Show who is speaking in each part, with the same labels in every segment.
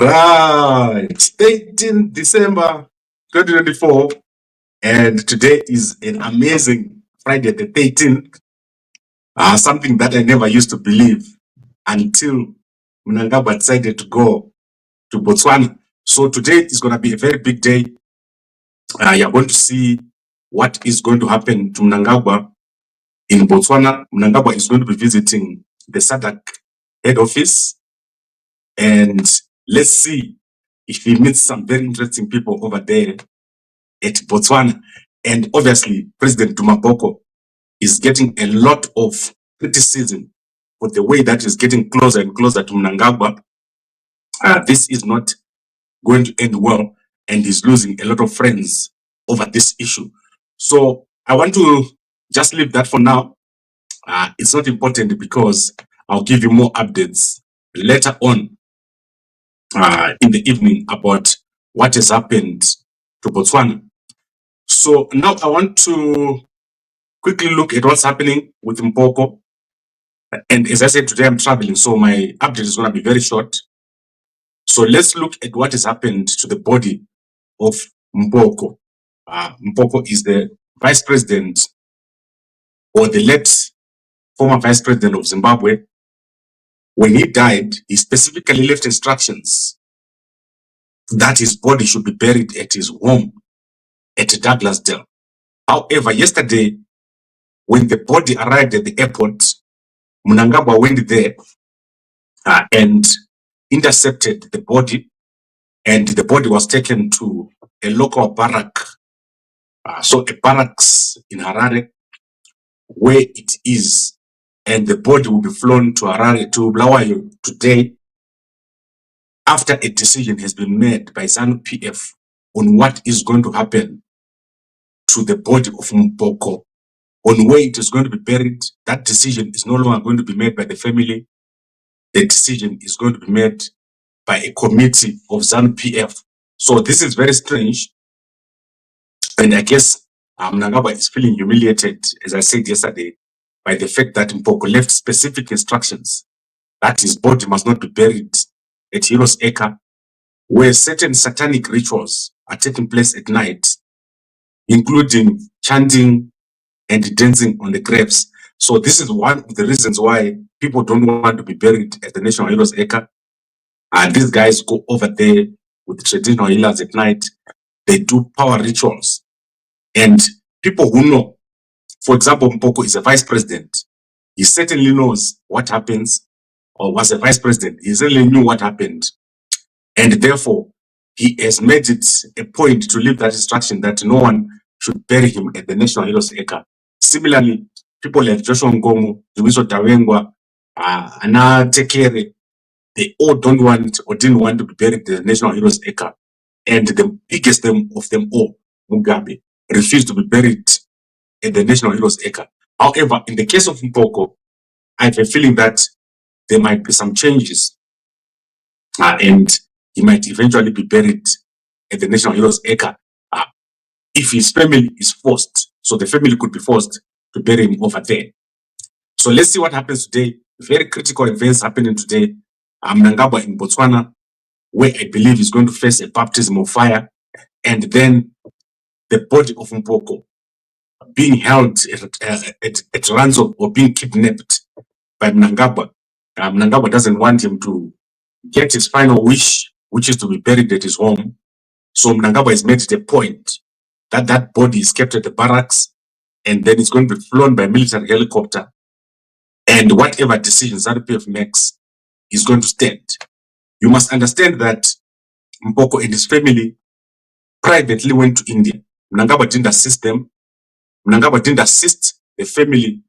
Speaker 1: Right, 18 December 2024, and today is an amazing Friday the 13th, something that I never used to believe until Mnangagwa decided to go to Botswana. So today is going to be a very big day. You're going to see what is going to happen to Mnangagwa in Botswana. Mnangagwa is going to be visiting the SADC head office, and let's see if he meets some very interesting people over there at Botswana. And obviously, President Mphoko is getting a lot of criticism for the way that is getting closer and closer to Mnangagwa. This is not going to end well, and he's losing a lot of friends over this issue. So I want to just leave that for now. It's not important because I'll give you more updates later on in the evening about what has happened to Botswana. So now I want to quickly look at what's happening with Mphoko. And as I said, today I'm traveling, so my update is going to be very short. So let's look at what has happened to the body of Mphoko. Mphoko is the vice president, or the late former vice president of Zimbabwe. When he died, he specifically left instructions that his body should be buried at his home at Douglasdale. However, yesterday, when the body arrived at the airport, Mnangagwa went there and intercepted the body, and the body was taken to a local barrack. So a barracks in Harare, where it is, and the body will be flown to Harare, to Bulawayo today, after a decision has been made by ZANU-PF on what is going to happen to the body of Mphoko, on where it is going to be buried. That decision is no longer going to be made by the family. The decision is going to be made by a committee of ZANU-PF. So this is very strange. And I guess Mnangagwa is feeling humiliated, as I said yesterday, by the fact that Mphoko left specific instructions that his body must not be buried at Heroes Acre, where certain satanic rituals are taking place at night, including chanting and dancing on the graves. So this is one of the reasons why people don't want to be buried at the National Heroes Acre. And these guys go over there with the traditional healers at night. They do power rituals. And people who know, for example, Mphoko is a vice president. He certainly knows what happens, or was a vice president. He certainly knew what happened. And therefore, he has made it a point to leave that instruction that no one should bury him at the National Heroes Acre. Similarly, people like Joshua Nkomo, Dumiso Tawengwa, Ana Tekere, they all don't want or didn't want to be buried at the National Heroes Acre. And the biggest of them all, Mugabe, refused to be buried at the National Heroes Acre. However, in the case of Mphoko, I have a feeling that there might be some changes, and he might eventually be buried at the National Heroes Acre if his family is forced. So the family could be forced to bury him over there. So let's see what happens today. Very critical events happening today. Mnangagwa in Botswana, where I believe he's going to face a baptism of fire, and then the body of Mphoko being held at ransom or being kidnapped by Mnangagwa. Mnangagwa doesn't want him to get his final wish, which is to be buried at his home. So Mnangagwa has made it a point that that body is kept at the barracks, and then it's going to be flown by a military helicopter. And whatever decisions ZANU-PF makes is going to stand. You must understand that Mphoko and his family privately went to India. Mnangagwa didn't assist them. Mnangagwa didn't assist the family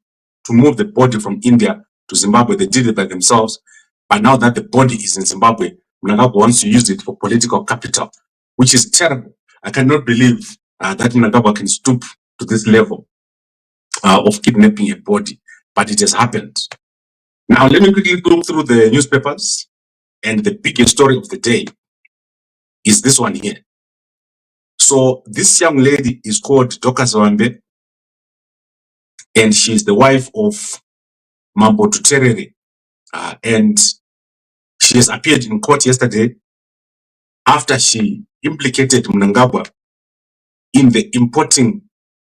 Speaker 1: to move the body from India to Zimbabwe. They did it by themselves. But now that the body is in Zimbabwe, Mnangagwa wants to use it for political capital, which is terrible. I cannot believe that Mnangagwa can stoop to this level of kidnapping a body, but it has happened. Now, let me quickly go through the newspapers, and the biggest story of the day is this one here. So this young lady is called Dorcas Vambe, and she's the wife of Mambo Dhuterere, and she has appeared in court yesterday after she implicated Mnangagwa in the importing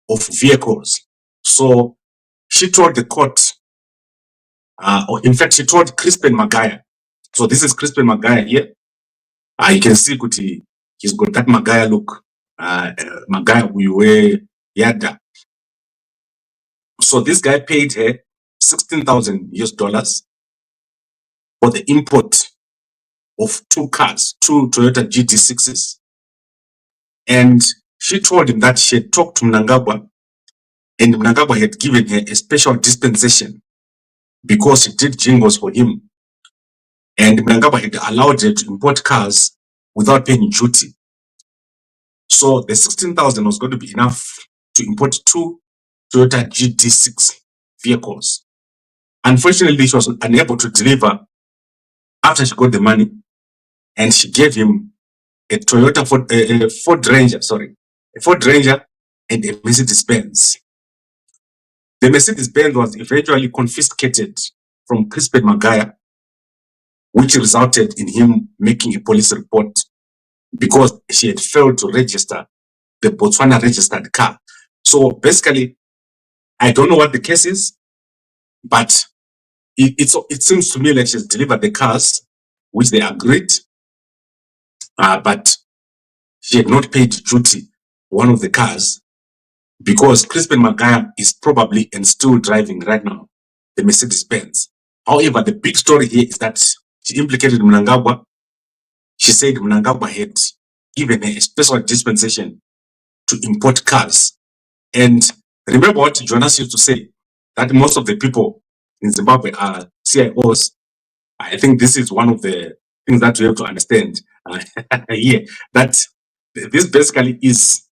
Speaker 1: of vehicles. So she told the court, or in fact, she told Chrispen Magaya. So this is Chrispen Magaya here. You can see Kuti, he's got that Magaya look. Magaya Uwe Yada. So this guy paid her 16,000 US dollars for the import of 2 cars, 2 Toyota GD6s. And she told him that she had talked to Mnangagwa, and Mnangagwa had given her a special dispensation because she did jingles for him. And Mnangagwa had allowed her to import cars without paying duty. So the 16,000 was going to be enough to import 2 Toyota GD6 vehicles. Unfortunately, she was unable to deliver after she got the money, and she gave him a Ford Ranger and a Mercedes-Benz. The Mercedes-Benz was eventually confiscated from Chrispen Magaya, which resulted in him making a police report because she had failed to register the Botswana registered car. So basically, I don't know what the case is, but it seems to me like she's delivered the cars, which they agreed, but she had not paid duty one of the cars because Chrispen Magaya is probably and still driving right now the Mercedes-Benz. However, the big story here is that she implicated Mnangagwa. She said Mnangagwa had given her a special dispensation to import cars. And remember what Jonas used to say, that most of the people in Zimbabwe are CIOs. I think this is one of the things that we have to understand here, that this basically is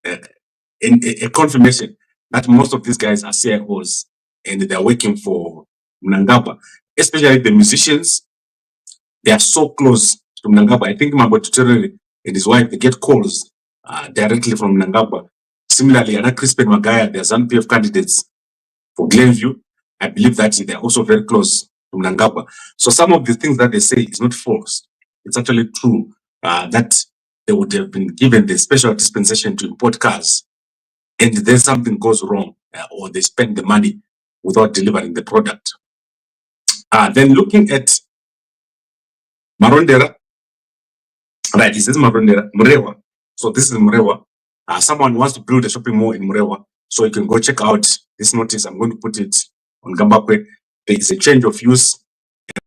Speaker 1: a confirmation that most of these guys are CIOs and they're working for Mnangagwa, especially the musicians. They are so close to Mnangagwa. I think Mambo Dhuterere and his wife, they get calls directly from Mnangagwa. Similarly, Chrispen Magaya, they are ZANU-PF candidates for Glenview. I believe that they're also very close to Mnangagwa. So some of the things that they say is not false. It's actually true that they would have been given the special dispensation to import cars, and then something goes wrong, or they spend the money without delivering the product. Then looking at Marondera, right, this is Marondera, Murehwa. So this is Murehwa. Someone wants to build a shopping mall in Murehwa, so you can go check out this notice. I'm going to put it on Gambakwe. There is a change of use.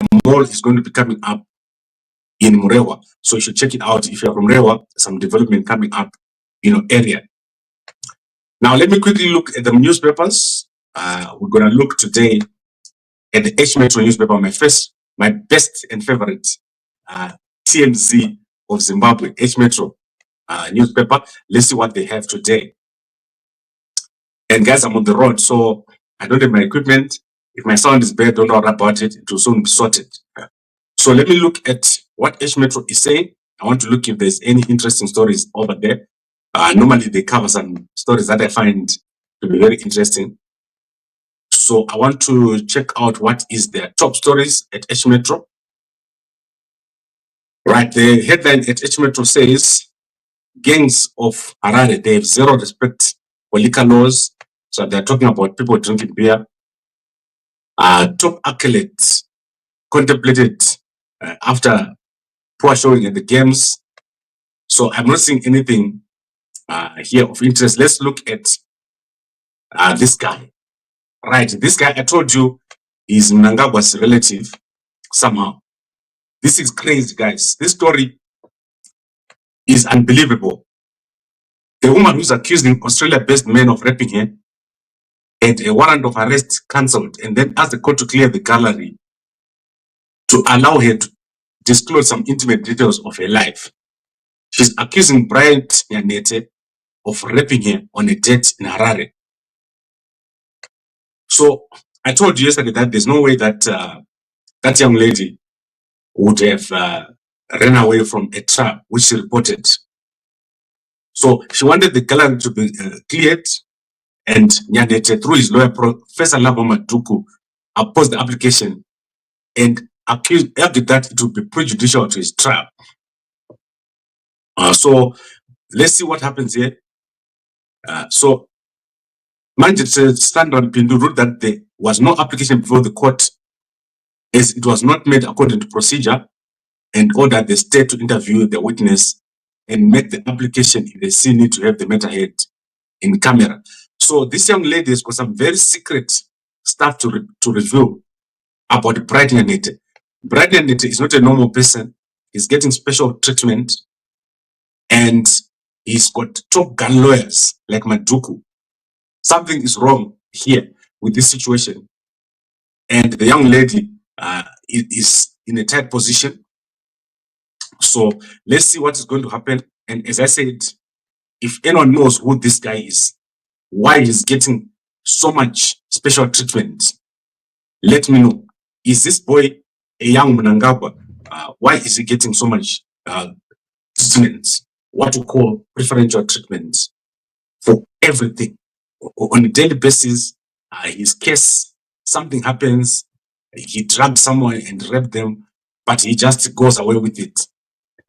Speaker 1: A mall is going to be coming up in Murehwa, so you should check it out. If you're from Murehwa, some development coming up in your area. Now, let me quickly look at the newspapers. We're going to look today at the H Metro newspaper, my best and favorite TMZ of Zimbabwe, H Metro newspaper. Let's see what they have today. And guys, I'm on the road, so I don't have my equipment. If my sound is bad, don't worry about it. It will soon be sorted. So let me look at what H Metro is saying. I want to look if there's any interesting stories over there. Normally they cover some stories that I find to be very interesting. So I want to check out what is their top stories at H Metro. Right, the headline at H Metro says, gangs of Harare, they have zero respect for liquor laws. So they're talking about people drinking beer. Top accolades contemplated after poor showing at the games. So I'm not seeing anything here of interest. Let's look at this guy. Right, this guy, I told you, is Mnangagwa's relative somehow. This is crazy, guys. This story is unbelievable. A woman who's accusing Australia-based men of raping her had a warrant of arrest cancelled and then asked the court to clear the gallery to allow her to disclose some intimate details of her life. She's accusing Brian Nyanete of raping her on a date in Harare. So I told you yesterday that there's no way that that young lady would have ran away from a trap which she reported. So she wanted the gallery to be cleared, and Nyanete, through his lawyer, Professor Mambo opposed the application and argued that it would be prejudicial to his trial. So let's see what happens here. So Manje stand on Pindu ruled that there was no application before the court as it was not made according to procedure, and ordered the state to interview the witness and make the application if they see need to have the matter heard in camera. So this young lady has got some very secret stuff to review about Bright Nyanete. Bright Nyanete is not a normal person. He's getting special treatment, and he's got top gun lawyers like Maduku. Something is wrong here with this situation, and the young lady is in a tight position. So let's see what is going to happen. And as I said, if anyone knows who this guy is, why he's getting so much special treatment, let me know. Is this boy a young Mnangagwa? Why is he getting so much treatment? What we call preferential treatment for everything on a daily basis. His case, something happens, he drugged someone and raped them, but he just goes away with it.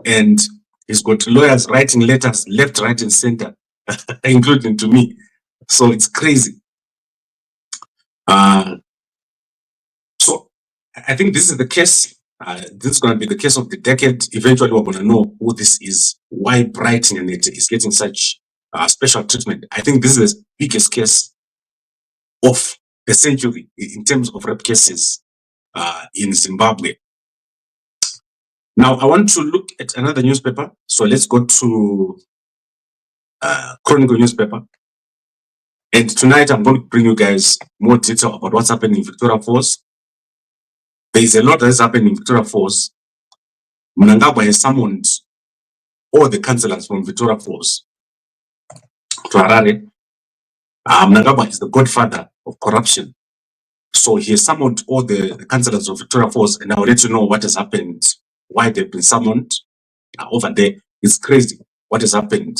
Speaker 1: And he's got lawyers writing letters left, right, and center, including to me. So it's crazy. So I think this is the case. This is going to be the case of the decade. Eventually, we're going to know who this is, why Bright Nyanete is getting such special treatment. I think this is the biggest case of the century in terms of rape cases in Zimbabwe. Now, I want to look at another newspaper. So let's go to Chronicle newspaper. And tonight, I'm going to bring you guys more detail about what's happening in Victoria Falls. There is a lot that is happening in Victoria Falls. Mnangagwa has summoned all the councillors from Victoria Falls to Harare. Mnangagwa is the godfather of corruption. So he has summoned all the councillors of Victoria Falls, and I'll let you know what has happened, why they've been summoned over there. It's crazy what has happened.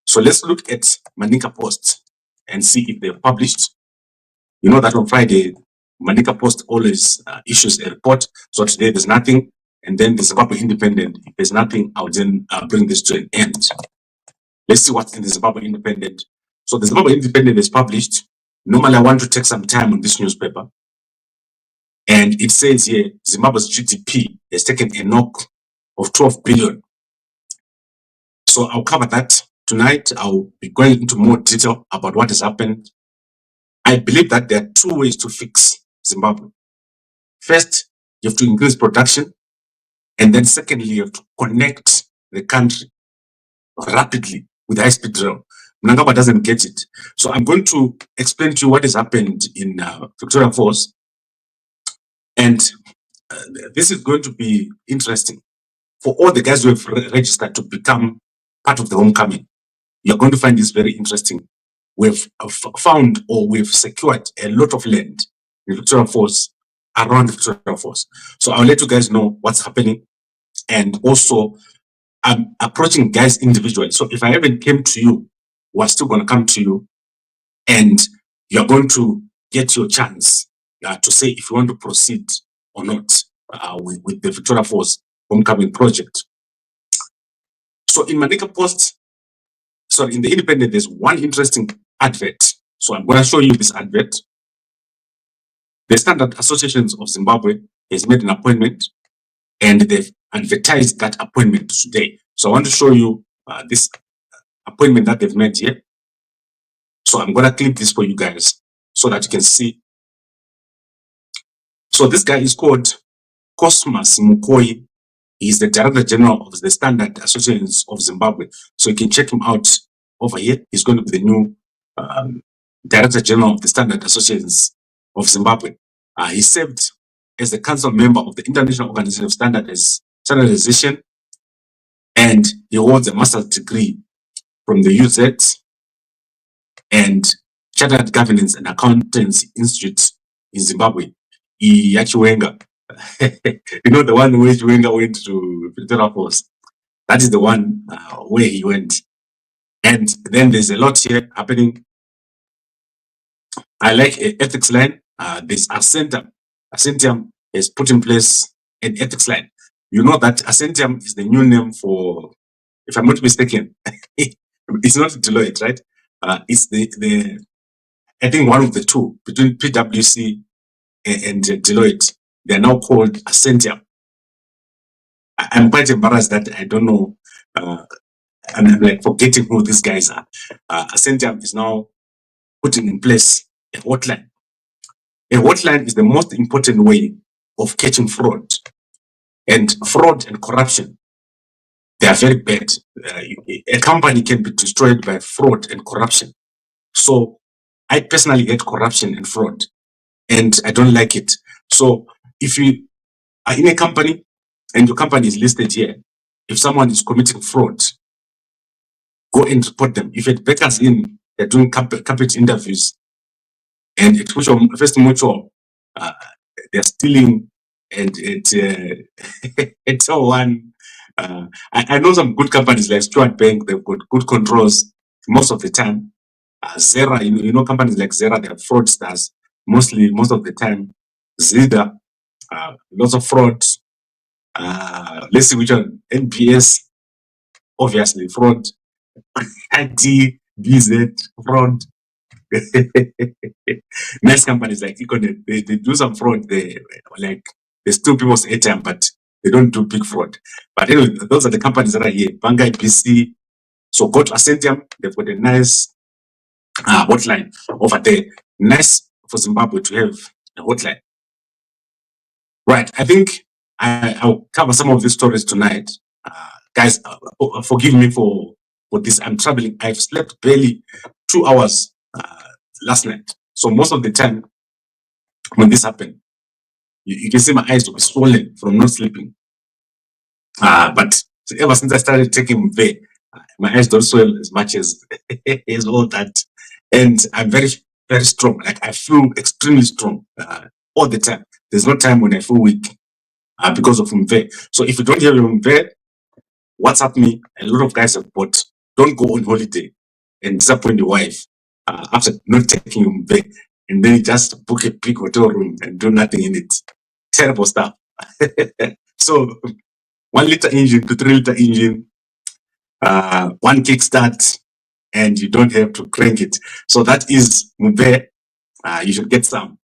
Speaker 1: So let's look at Manika Post and see if they've published. You know that on Friday, Manika Post always issues a report. So today there's nothing. And then the Zimbabwe Independent, if there's nothing, I'll then bring this to an end. Let's see what's in the Zimbabwe Independent. So the Zimbabwe Independent is published. Normally, I want to take some time on this newspaper. And it says here, Zimbabwe's GDP has taken a knock of 12 billion. So I'll cover that tonight. I'll be going into more detail about what has happened. I believe that there are two ways to fix Zimbabwe. First, you have to increase production. And then secondly, you have to connect the country rapidly with high-speed rail. Mnangagwa doesn't get it. So I'm going to explain to you what has happened in Victoria Falls. And this is going to be interesting for all the guys who have registered to become part of the homecoming. You're going to find this very interesting. We've found, or we've secured, a lot of land in Victoria Falls, around Victoria Falls. So I'll let you guys know what's happening. And also, I'm approaching guys individually. So if I even came to you, we're still going to come to you, and you're going to get your chance to say if you want to proceed or not with the Victoria Falls homecoming project. So in Manika Post, sorry, in the Independent, there's one interesting advert. So I'm going to show you this advert. The Standard Associations of Zimbabwe has made an appointment, and they've advertised that appointment today. So I want to show you this appointment that they've made here. So I'm going to clip this for you guys so that you can see. So this guy is called Cosmas Mukoi. He's the Director General of the Standard Associations of Zimbabwe. So you can check him out over here. He's going to be the new Director General of the Standard Associations of Zimbabwe. He served as the council member of the International Organization of Standardization, and he holds a master's degree from the UZ and Chartered Governance and Accountancy Institute in Zimbabwe. Yachiwenga. You know, the one where Yachiwenga went to Victoria Falls. That is the one where he went. And then there's a lot here happening. I like an ethics line. There's Ascentium. Ascentium has put in place an ethics line. You know that Ascentium is the new name for if I'm not mistaken, it's not Deloitte, right? It's the I think one of the two between PwC and Deloitte. They are now called Ascentium. I'm quite embarrassed that I don't know. I'm like forgetting who these guys are. Ascentium is now putting in place a hotline. A hotline is the most important way of catching fraud. And fraud and corruption, they are very bad. A company can be destroyed by fraud and corruption. So I personally hate corruption and fraud, and I don't like it. So if you are in a company and your company is listed here, if someone is committing fraud, go and report them. If it backers in, they're doing cabinet interviews, and at first mutual, they're stealing, and it's so one. I know some good companies like Stuart Bank, they've got good controls most of the time. Zera, you know companies like Zera, they are fraudsters most of the time. Zida, lots of fraud. Let's see which one. NPS, obviously fraud. IT, BZ, fraud. Nice companies like Econet, they do some fraud. They steal people's ATM, but they don't do big fraud. But anyway, those are the companies that are here. Bangai BC. So go to Ascentium. They've got a nice hotline over there. Nice for Zimbabwe to have a hotline. Right. I think I'll cover some of these stories tonight. Guys, forgive me for this. I'm traveling. I've slept barely 2 hours last night. So most of the time when this happened, you can see my eyes were swollen from not sleeping. But ever since I started taking Mve, my eyes don't swell as much as all that. And I'm very, very strong. Like I feel extremely strong all the time. There's no time when I feel weak because of Mve. So if you don't have Mve, WhatsApp me. A lot of guys have bought. Don't go on holiday and disappoint your wife after not taking Mve, and then you just book a big hotel room and do nothing in it. Terrible stuff. So 1 liter engine to 3 liter engine, one kickstart, and you don't have to crank it. So that is Mve. You should get some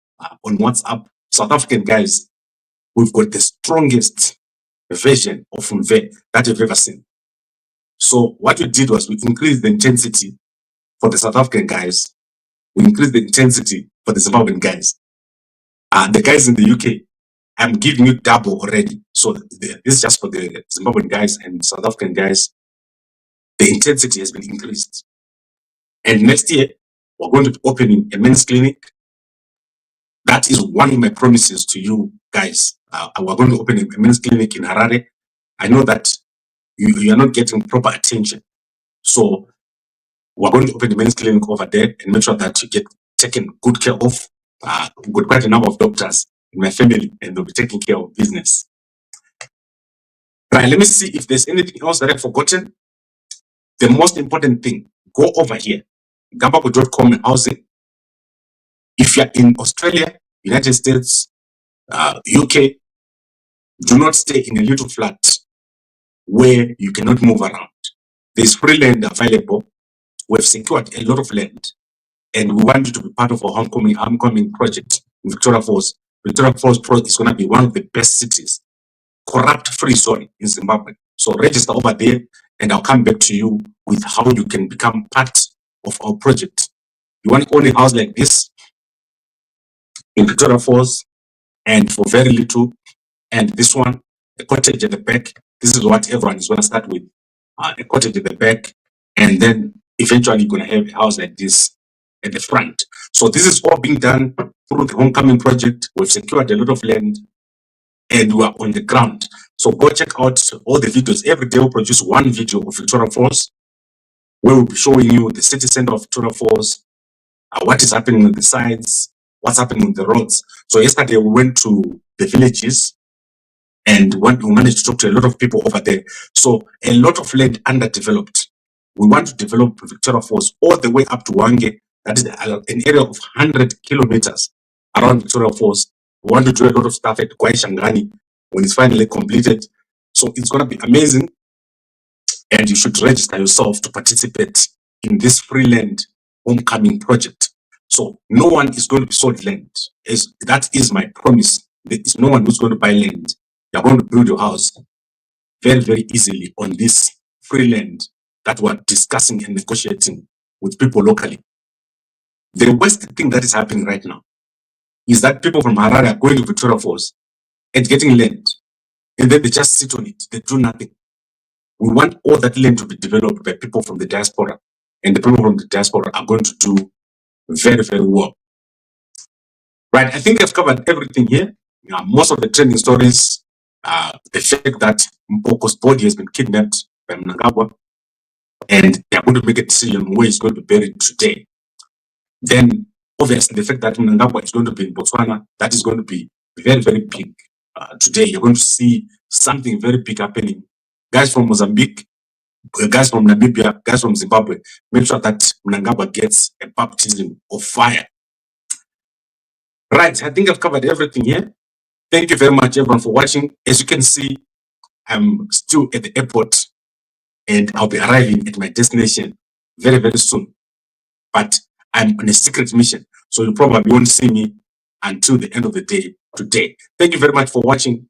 Speaker 1: on WhatsApp. South African guys, we've got the strongest version of Mve that you've ever seen. So what we did was we increased the intensity for the South African guys. We increased the intensity for the Zimbabwean guys. The guys in the UK, I'm giving you double already. So this is just for the Zimbabwean guys and South African guys. The intensity has been increased. And next year, we're going to be opening a men's clinic. That is one of my promises to you guys. We're going to open a men's clinic in Harare. I know that you are not getting proper attention. So we're going to open a men's clinic over there and make sure that you get taken good care of. We've got quite a number of doctors in my family, and they'll be taking care of business. Right, let me see if there's anything else that I've forgotten. The most important thing, go over here, gambako.com housing. If you're in Australia, United States, UK, do not stay in a little flat where you cannot move around. There's free land available. We've secured a lot of land, and we want you to be part of our homecoming project in Victoria Falls. Victoria Falls is going to be one of the best cities, corrupt-free zone in Zimbabwe. So register over there, and I'll come back to you with how you can become part of our project. You want to own a house like this in Victoria Falls, and for very little, and this one, a cottage at the back. This is what everyone is going to start with, a cottage at the back, and then eventually you're going to have a house like this at the front. So this is all being done through the homecoming project. We've secured a lot of land, and we are on the ground. So go check out all the videos. Every day we'll produce one video of Victoria Falls, where we'll be showing you the city center of Victoria Falls, what is happening on the sides, what's happening on the roads. So yesterday we went to the villages, and we managed to talk to a lot of people over there. So a lot of land underdeveloped. We want to develop Victoria Falls all the way up to Wange. That is an area of 100 kilometers around Victoria Falls. We want to do a lot of stuff at Kwai Shangani when it's finally completed. So it's going to be amazing. and you should register yourself to participate in this free land homecoming project. So no one is going to be sold land. That is my promise. There is no one who's going to buy land. You're going to build your house very, very easily on this free land that we're discussing and negotiating with people locally. The worst thing that is happening right now is that people from Harare are going to Victoria Falls and getting land, and then they just sit on it. They do nothing. We want all that land to be developed by people from the diaspora, and the people from the diaspora are going to do very, very well. Right, I think I've covered everything here. Most of the trending stories, the fact that Mphoko's body has been kidnapped by Mnangagwa, and they're going to make a decision where he's going to be buried today. Then, obviously, the fact that Mnangagwa is going to be in Botswana, that is going to be very, very big. Today, you're going to see something very big happening. Guys from Mozambique, guys from Namibia, guys from Zimbabwe, make sure that Mnangagwa gets a baptism of fire. Right, I think I've covered everything here. Thank you very much, everyone, for watching. As you can see, I'm still at the airport, and I'll be arriving at my destination very, very soon. But I'm on a secret mission, so you probably won't see me until the end of the day today. Thank you very much for watching.